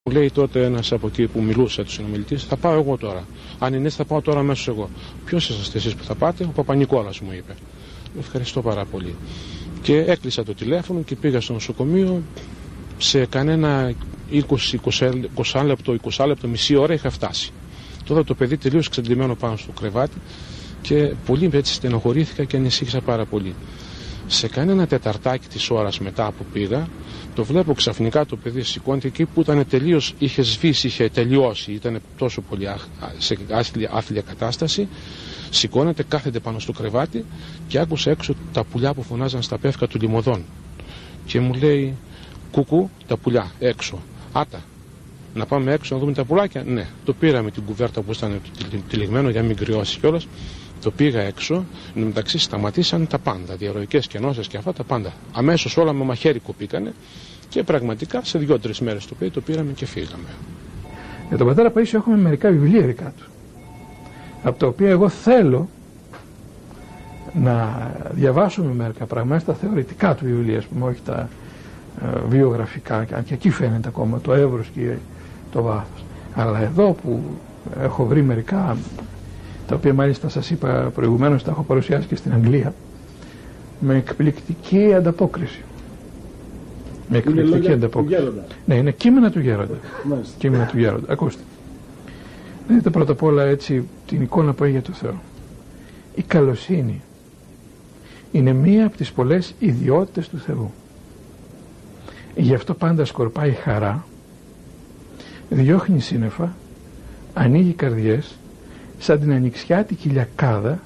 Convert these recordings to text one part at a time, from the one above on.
Μου λέει τότε ένας από εκεί που μιλούσε, του συνομιλητής, θα πάω εγώ τώρα. Αν είναι έτσι, θα πάω τώρα αμέσως εγώ. Ποιος είσαστε εσείς που θα πάτε? Ο Παπα-Νικόλας, μου είπε. Ευχαριστώ πάρα πολύ. Και έκλεισα το τηλέφωνο και πήγα στο νοσοκομείο. Σε κανένα 20 λεπτό, μισή ώρα είχα φτάσει. Τότε το παιδί τελείως ξεντλημένο πάνω στο κρεβάτι και πολύ έτσι στενοχωρήθηκα και ανησύχησα πάρα πολύ. Σε κανένα τεταρτάκι της ώρας μετά που πήγα, το βλέπω ξαφνικά το παιδί σηκώνεται εκεί που ήταν τελείως, είχε σβήσει, είχε τελειώσει, ήταν τόσο πολύ σε άθλια κατάσταση. Σηκώνεται, κάθεται πάνω στο κρεβάτι και άκουσα έξω τα πουλιά που φωνάζαν στα πεύκα του Λιμωδών. Και μου λέει, κουκού, τα πουλιά έξω. Άτα, να πάμε έξω να δούμε τα πουλάκια. Ναι, το πήραμε την κουβέρτα που ήταν τυλιγμένο για να μην κρυώσει κιόλας. Το πήγα έξω, εν τω μεταξύ σταματήσαν τα πάντα, διαρροικές κενώσεις και αυτά τα πάντα. Αμέσως όλα με μαχαίρι κοπήκανε και πραγματικά σε 2-3 μέρες το παιδί το πήραμε και φύγαμε. Για τον πατέρα Παΐσιο έχουμε μερικά βιβλία δικά του, από τα οποία εγώ θέλω να διαβάσουμε μερικά πράγματα, τα θεωρητικά του βιβλία, ας πούμε, όχι τα βιογραφικά, και εκεί φαίνεται ακόμα το εύρος και το βάθος. Αλλά εδώ που έχω βρει μερικά, τα οποία μάλιστα σας είπα προηγουμένως, τα έχω παρουσιάσει και στην Αγγλία, με εκπληκτική ανταπόκριση. Με εκπληκτική ανταπόκριση. Ναι, είναι κείμενα του Γέροντα. Κείμενα του Γέροντα. Ακούστε. Δείτε πρώτα απ' όλα έτσι την εικόνα που έχει για το Θεό. Η καλοσύνη είναι μία από τις πολλές ιδιότητες του Θεού. Γι' αυτό πάντα σκορπάει χαρά, διώχνει σύννεφα, ανοίγει καρδιές, σαν την ανοιξιάτικη λιακάδα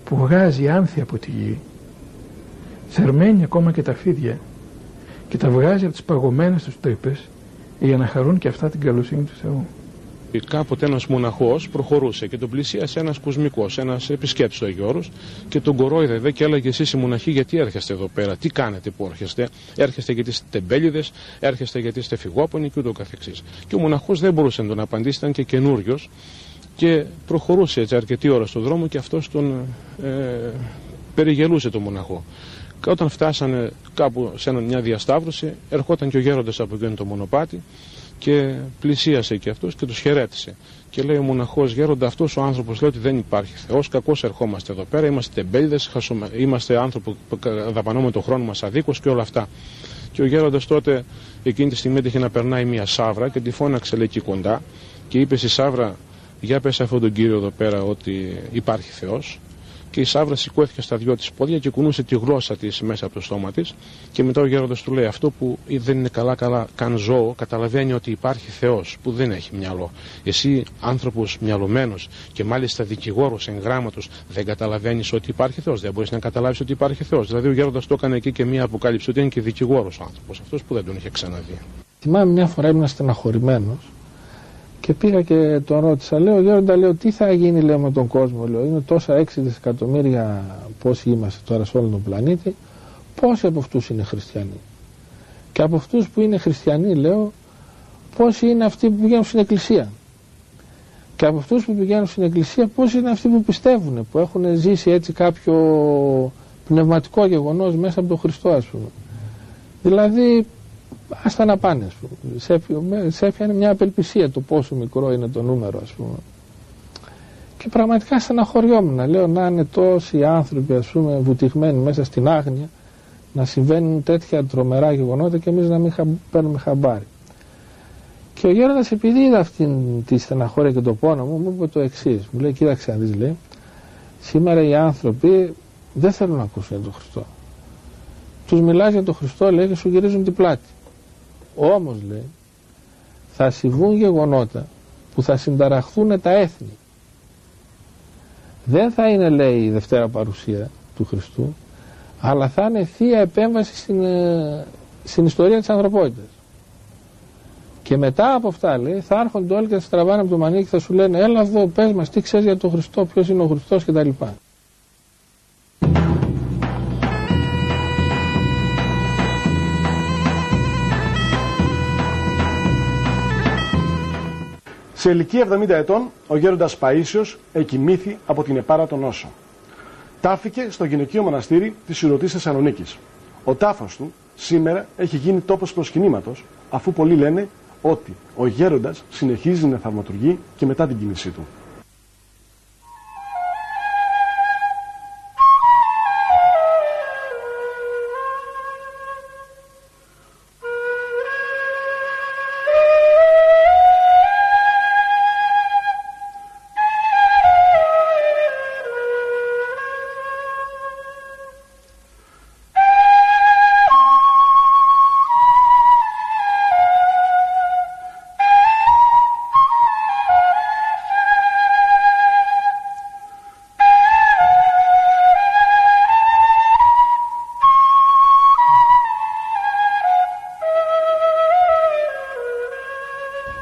που βγάζει άνθη από τη γη, θερμαίνει ακόμα και τα φίδια και τα βγάζει από τις παγωμένες τους τρύπες για να χαρούν και αυτά την καλοσύνη του Θεού. Κάποτε ένας μοναχός προχωρούσε και τον πλησίασε ένας κοσμικός, ένας επισκέπτης του Αγίου Όρους και τον κορόιδευε και έλεγε, εσείς οι μοναχοί γιατί έρχεστε εδώ πέρα, τι κάνετε που έρχεστε? Έρχεστε γιατί είστε τεμπέληδες, έρχεστε γιατί είστε φυγόπονοι και ούτω καθεξής. Και ο μοναχός δεν μπορούσε να τον απαντήσει, ήταν και καινούριος και προχωρούσε έτσι αρκετή ώρα στον δρόμο και αυτός τον περιγελούσε τον μοναχό. Και όταν φτάσανε κάπου σε μια διασταύρωση, ερχόταν και ο γέροντας από εκείνο το μονοπάτι και πλησίασε και αυτός και τους χαιρέτησε. Και λέει ο μοναχός, γέροντα, αυτός ο άνθρωπος λέει ότι δεν υπάρχει Θεός, κακώς ερχόμαστε εδώ πέρα, είμαστε τεμπέληδες, είμαστε άνθρωποι που δαπανούμε τον χρόνο μας αδίκως και όλα αυτά. Και ο γέροντας τότε εκείνη τη στιγμή έτυχε να περνάει μια σαύρα και τη φώναξε λέει εκεί κοντά και είπε στη σαύρα, για πες αυτόν τον κύριο εδώ πέρα ότι υπάρχει Θεός. Και η σαύρα σηκώθηκε στα δυο της πόδια και κουνούσε τη γλώσσα της μέσα από το στόμα της. Και μετά ο γέροντας του λέει, αυτό που δεν είναι καλά καν ζώο, καταλαβαίνει ότι υπάρχει Θεός, που δεν έχει μυαλό. Εσύ, άνθρωπος μυαλωμένος και μάλιστα δικηγόρος εν γράμματος, δεν καταλαβαίνεις ότι υπάρχει Θεός, δεν μπορείς να καταλάβεις ότι υπάρχει Θεός. Δηλαδή ο γέροντας το έκανε εκεί και μία αποκάλυψη ότι είναι και δικηγόρος άνθρωπος, αυτός που δεν τον είχε ξαναδεί. Θυμάμαι μια φορά ήμουν στεναχωρημένος. Και πήγα και τον ρώτησα, λέω, Γέροντα, λέω, τι θα γίνει λέω, με τον κόσμο, λέω, είναι τόσα 6 δισεκατομμύρια πόσοι είμαστε τώρα σε όλο τον πλανήτη, πόσοι από αυτούς είναι χριστιανοί? Και από αυτούς που είναι χριστιανοί, λέω, πόσοι είναι αυτοί που πηγαίνουν στην εκκλησία? Και από αυτούς που πηγαίνουν στην εκκλησία, πόσοι είναι αυτοί που πιστεύουν, που έχουν ζήσει έτσι κάποιο πνευματικό γεγονός μέσα από τον Χριστό, ας πούμε. Δηλαδή, άστα να πάνε, ας πούμε. Σε έφτιανε μια απελπισία το πόσο μικρό είναι το νούμερο, ας πούμε. Και πραγματικά στεναχωριόμουν. Λέω να είναι τόσοι άνθρωποι, ας πούμε, βουτυγμένοι μέσα στην άγνοια, να συμβαίνουν τέτοια τρομερά γεγονότα και εμείς να μην παίρνουμε χαμπάρι. Και ο γέροντας, επειδή είδα αυτή τη στεναχώρια και το πόνο μου είπε το εξής. Μου λέει, κοίταξε να δεις, λέει, σήμερα οι άνθρωποι δεν θέλουν να ακούσουν για τον Χριστό. Τους μιλάς για τον Χριστό, λέει, και σου γυρίζουν την πλάτη. Όμως, λέει, θα συμβούν γεγονότα που θα συνταραχθούν τα έθνη. Δεν θα είναι, λέει, η Δευτέρα Παρουσία του Χριστού, αλλά θα είναι θεία επέμβαση στην ιστορία της ανθρωπότητας. Και μετά από αυτά, λέει, θα έρχονται όλοι και θα στραβάνε από το μανίκι και θα σου λένε, έλα εδώ, πες μας, τι ξέρεις για τον Χριστό, ποιος είναι ο Χριστός κτλ. Σε ηλικία 70 ετών, ο γέροντας Παΐσιος εκοιμήθη από την επάρατο νόσο. Τάφηκε στο γυναικείο μοναστήρι της Ιουδωτής Θεσσαλονίκης. Ο τάφος του σήμερα έχει γίνει τόπος προσκυνήματος, αφού πολλοί λένε ότι ο γέροντας συνεχίζει να θαυματουργεί και μετά την κίνησή του.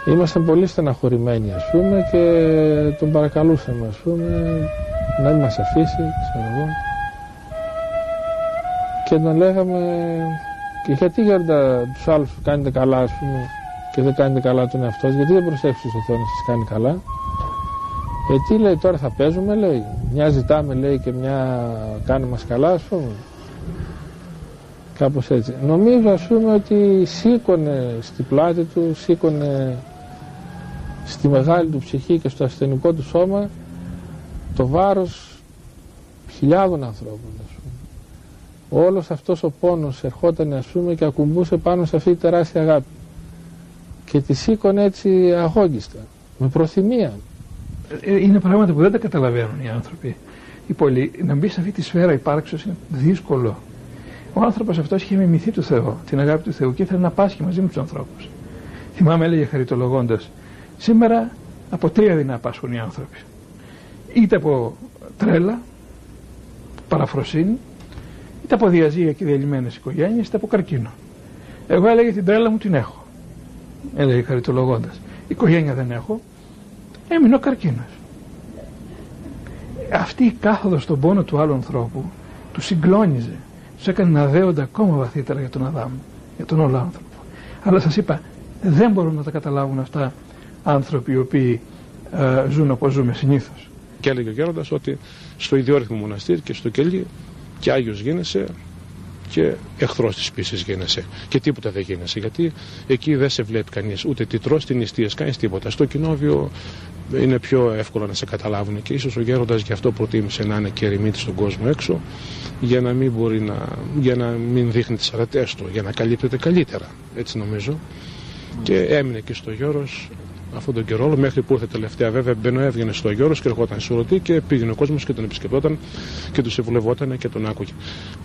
Ήμασταν πολύ στεναχωρημένοι, ας πούμε, και τον παρακαλούσαμε, ας πούμε, να μην μας αφήσει, ξέρω εγώ. Και τον λέγαμε, και γιατί Γέροντα τους άλλους κάνετε καλά, ας πούμε, και δεν κάνετε καλά τον εαυτό σας, γιατί δεν προσέχετε στο Θεό να σας κάνει καλά. Τι λέει, τώρα θα παίζουμε, λέει, μια ζητάμε, λέει, και μια κάνει μας καλά, ας πούμε. Κάπως έτσι. Νομίζω, ας πούμε, ότι σήκωνε στη πλάτη του, σήκωνε στη μεγάλη του ψυχή και στο ασθενικό του σώμα το βάρος χιλιάδων ανθρώπων, ας πούμε. Όλος αυτός ο πόνος ερχόταν, ας πούμε, και ακουμπούσε πάνω σε αυτή τη τεράστια αγάπη και τη σήκωνε έτσι αγόγιστα, με προθυμία. Είναι πράγματα που δεν τα καταλαβαίνουν οι άνθρωποι. Οι πολλοί, να μπει σε αυτή τη σφαίρα υπάρξεως είναι δύσκολο. Ο άνθρωπος αυτός είχε μιμηθεί του Θεού, την αγάπη του Θεού, και ήθελε να πάσχει μαζί με τους ανθρώπους. Θυμάμαι, έλεγε χαριτολογώντας, σήμερα από τρία δεινά πάσχουν οι άνθρωποι. Είτε από τρέλα, παραφροσύνη, είτε από διαζύγια και διαλυμένες οικογένειες, είτε από καρκίνο. Εγώ, έλεγε, την τρέλα μου την έχω, έλεγε χαριτολογώντας. Οικογένεια δεν έχω, έμεινε ο καρκίνος. Αυτή η κάθοδος στον πόνο του άλλου ανθρώπου του συγκλώνιζε. Τους έκανε να δέονται ακόμα βαθύτερα για τον Αδάμ, για τον όλο άνθρωπο. Αλλά σας είπα, δεν μπορούν να τα καταλάβουν αυτά άνθρωποι οι οποίοι ζουν όπως ζούμε συνήθως. Και έλεγε ο Γέροντας ότι στο ιδιόρυθμο μοναστήρι και στο κελί και Άγιος γίνεσαι και εχθρός της πίστης γίνεσαι. Και τίποτα δεν γίνεσαι, γιατί εκεί δεν σε βλέπει κανείς, ούτε τι τρως, τι νηστείες, κάνεις τίποτα. Στο κοινόβιο είναι πιο εύκολο να σε καταλάβουν, και ίσως ο Γέροντας γι' αυτό προτίμησε να είναι και ερημίτης στον κόσμο έξω, για να μην μπορεί για να μην δείχνει τις αρετές του, για να καλύπτεται καλύτερα, έτσι νομίζω. Και έμεινε και στο Γιώρος αυτόν τον καιρό, μέχρι που ήρθε τελευταία, βέβαια, έβγαινε στο Γιώρος και ερχόταν σουρωτή και πήγαινε ο κόσμος και τον επισκεπτόταν και τους συμβουλευόταν και τον άκουγε.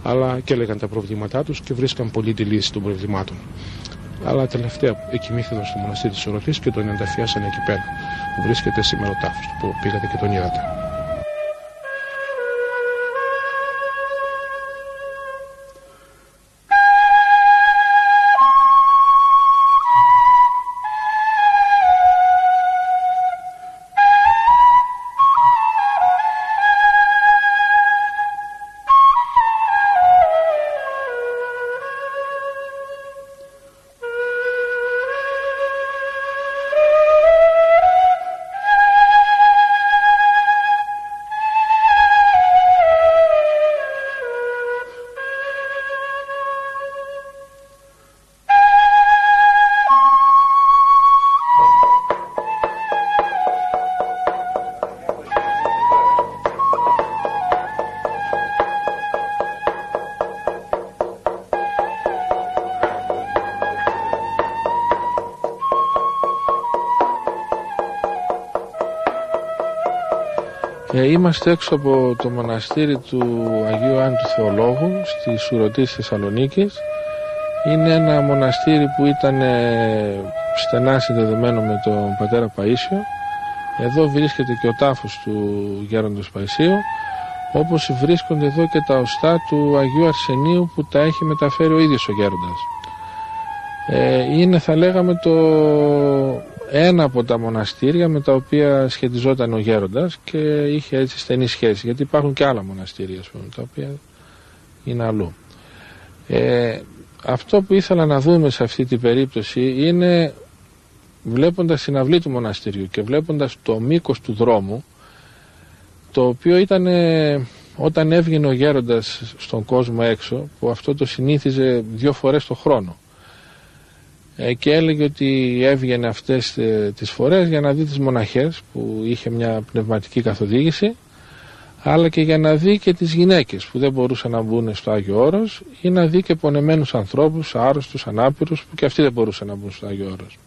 Αλλά και έλεγαν τα προβλήματά τους και βρίσκαν πολύ τη λύση των προβλημάτων. Αλλά τελευταία εκοιμήθηκαν στο μοναστήρι της Σουρωτής και τον ενταφιάσαν εκεί πέρα, που βρίσκεται σήμερα ο τάφος του, που πήγατε και τον είδατε. Είμαστε έξω από το μοναστήρι του Αγίου Άννου του Θεολόγου στη Σουρωτή της Θεσσαλονίκης. Είναι ένα μοναστήρι που ήταν στενά συνδεδεμένο με τον πατέρα Παΐσιο. Εδώ βρίσκεται και ο τάφος του Γέροντος Παϊσίου, όπως βρίσκονται εδώ και τα οστά του Αγίου Αρσενίου που τα έχει μεταφέρει ο ίδιος ο Γέροντας. Είναι, θα λέγαμε, ένα από τα μοναστήρια με τα οποία σχετιζόταν ο Γέροντας και είχε έτσι στενή σχέση, γιατί υπάρχουν και άλλα μοναστήρια, ας πούμε, τα οποία είναι αλλού. Αυτό που ήθελα να δούμε σε αυτή την περίπτωση είναι, βλέποντας την αυλή του μοναστηριού και βλέποντας το μήκος του δρόμου, το οποίο ήταν όταν έβγαινε ο Γέροντας στον κόσμο έξω, που αυτό το συνήθιζε 2 φορές το χρόνο. και έλεγε ότι έβγαινε αυτές τις φορές για να δει τις μοναχές που είχε μια πνευματική καθοδήγηση, αλλά και για να δει και τις γυναίκες που δεν μπορούσαν να μπουν στο Άγιο Όρος, ή να δει και πονεμένους ανθρώπους, άρρωστους, ανάπηρους, που και αυτοί δεν μπορούσαν να μπουν στο Άγιο Όρος.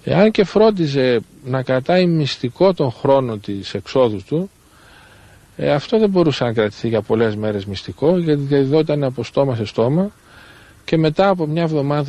Εάν και φρόντιζε να κρατάει μυστικό τον χρόνο της εξόδου του, αυτό δεν μπορούσε να κρατηθεί για πολλές μέρες μυστικό, γιατί διαδόταν από στόμα σε στόμα, και μετά από μια εβδομάδα